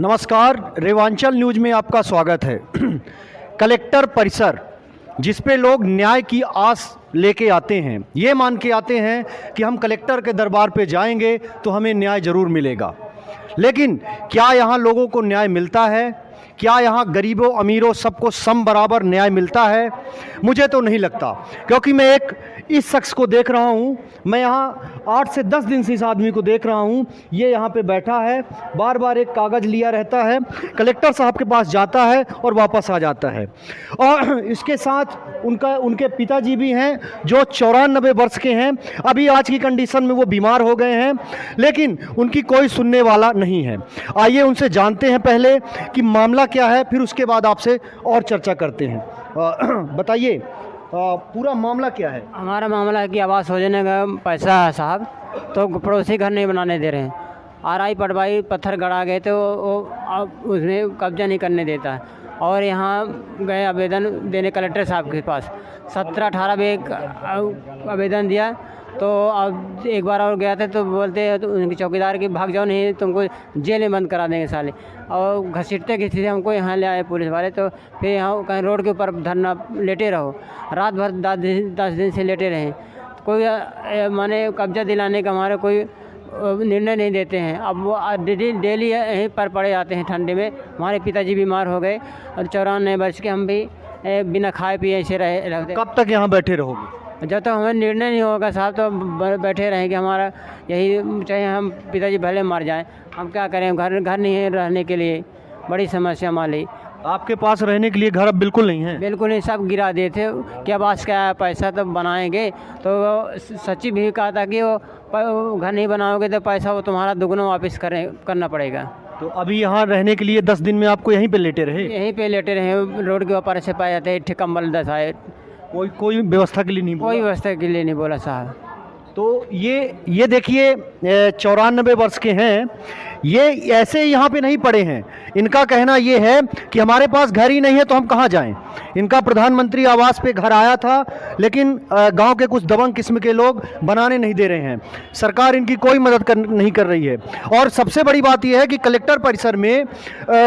नमस्कार, रेवांचल न्यूज में आपका स्वागत है। कलेक्टर परिसर जिस पे लोग न्याय की आस लेके आते हैं, ये मान के आते हैं कि हम कलेक्टर के दरबार पे जाएंगे तो हमें न्याय ज़रूर मिलेगा। लेकिन क्या यहाँ लोगों को न्याय मिलता है? क्या यहाँ गरीबों अमीरों सबको सम बराबर न्याय मिलता है? मुझे तो नहीं लगता, क्योंकि मैं एक इस शख्स को देख रहा हूँ। मैं यहाँ 8 से 10 दिन से इस आदमी को देख रहा हूँ। ये यहाँ पे बैठा है, बार बार एक कागज़ लिया रहता है, कलेक्टर साहब के पास जाता है और वापस आ जाता है। और इसके साथ उनके पिताजी भी हैं जो 94 वर्ष के हैं। अभी आज की कंडीशन में वो बीमार हो गए हैं, लेकिन उनकी कोई सुनने वाला नहीं है। आइए उनसे जानते हैं पहले कि मामला क्या है, फिर उसके बाद आपसे और चर्चा करते हैं। बताइए पूरा मामला क्या है? हमारा मामला है कि आवास योजना का पैसा है साहब, तो पड़ोसी घर नहीं बनाने दे रहे हैं। आरआई पटवाई पत्थर गड़ा गए तो वो उसमें कब्जा नहीं करने देता है। और यहाँ गए आवेदन देने कलेक्टर साहब के पास, 17-18 पे आवेदन दिया। तो अब एक बार और गया था तो बोलते हैं तो उनके चौकीदार की भाग जाओ, नहीं तुमको जेल में बंद करा देंगे साले। और घसीटते घसीटते हमको यहाँ ले आए पुलिस वाले। तो फिर यहाँ कहीं रोड के ऊपर धरना लेटे रहो, रात भर 10 दिन से लेटे रहे। कोई माने कब्जा दिलाने का हमारे कोई निर्णय नहीं देते हैं। अब वो डेली यहीं पर पड़े जाते हैं ठंडे में। हमारे पिताजी बीमार हो गए और 94 वर्ष के हम भी बिना खाए पिए ऐसे रहते। कब तक यहाँ बैठे रहोगे? जब तक हमें निर्णय नहीं होगा साहब तो बैठे रहेंगे। हमारा यही चाहे हम पिताजी भले मर जाएं, हम क्या करें, घर नहीं है रहने के लिए, बड़ी समस्या हमारी। आपके पास रहने के लिए घर अब बिल्कुल नहीं है? बिल्कुल नहीं, सब गिरा दिए थे कि आवास का पैसा तो बनाएंगे। तो सचिव भी कहा था कि वो घर नहीं बनाओगे तो पैसा वो तुम्हारा दुगना वापस करना पड़ेगा। तो अभी यहाँ रहने के लिए 10 दिन में आपको यहीं पे लेटे रहे? यहीं पे लेटे रहे, रोड के ऊपर से पाए जाते हैं, कंबल दसाए। कोई व्यवस्था के लिए नहीं बोला? कोई व्यवस्था के लिए नहीं बोला साहब। तो ये देखिए 94 वर्ष के हैं, ये ऐसे यहाँ पे नहीं पड़े हैं। इनका कहना ये है कि हमारे पास घर ही नहीं है तो हम कहाँ जाएं। इनका प्रधानमंत्री आवास पे घर आया था, लेकिन गांव के कुछ दबंग किस्म के लोग बनाने नहीं दे रहे हैं। सरकार इनकी कोई मदद नहीं कर रही है। और सबसे बड़ी बात यह है कि कलेक्टर परिसर में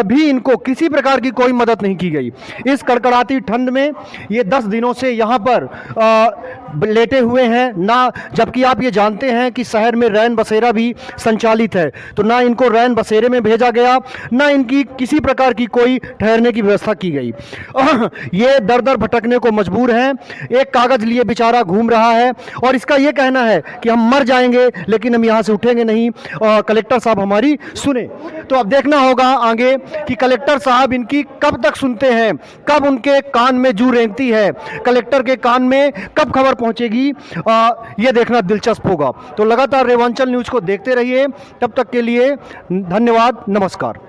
भी इनको किसी प्रकार की कोई मदद नहीं की गई। इस कड़कड़ाती ठंड में ये 10 दिनों से यहाँ पर लेटे हुए हैं ना, जबकि आप ये जानते हैं कि शहर में रैन बसेरा भी संचालित है। तो ना इनको रैन बसेरे में भेजा गया, ना इनकी किसी प्रकार की कोई ठहरने की व्यवस्था की गई। ये दर दर भटकने को मजबूर हैं। एक कागज़ लिए बेचारा घूम रहा है और इसका ये कहना है कि हम मर जाएंगे लेकिन हम यहाँ से उठेंगे नहीं, कलेक्टर साहब हमारी सुने। तो अब देखना होगा आगे कि कलेक्टर साहब इनकी कब तक सुनते हैं, कब उनके कान में जू रेंगती है, कलेक्टर के कान में कब खबर पहुँचेगी, ये देखना दिलचस्प होगा। तो लगातार रेवांचल न्यूज़ को देखते रहिए। तब तक के लिए धन्यवाद, नमस्कार।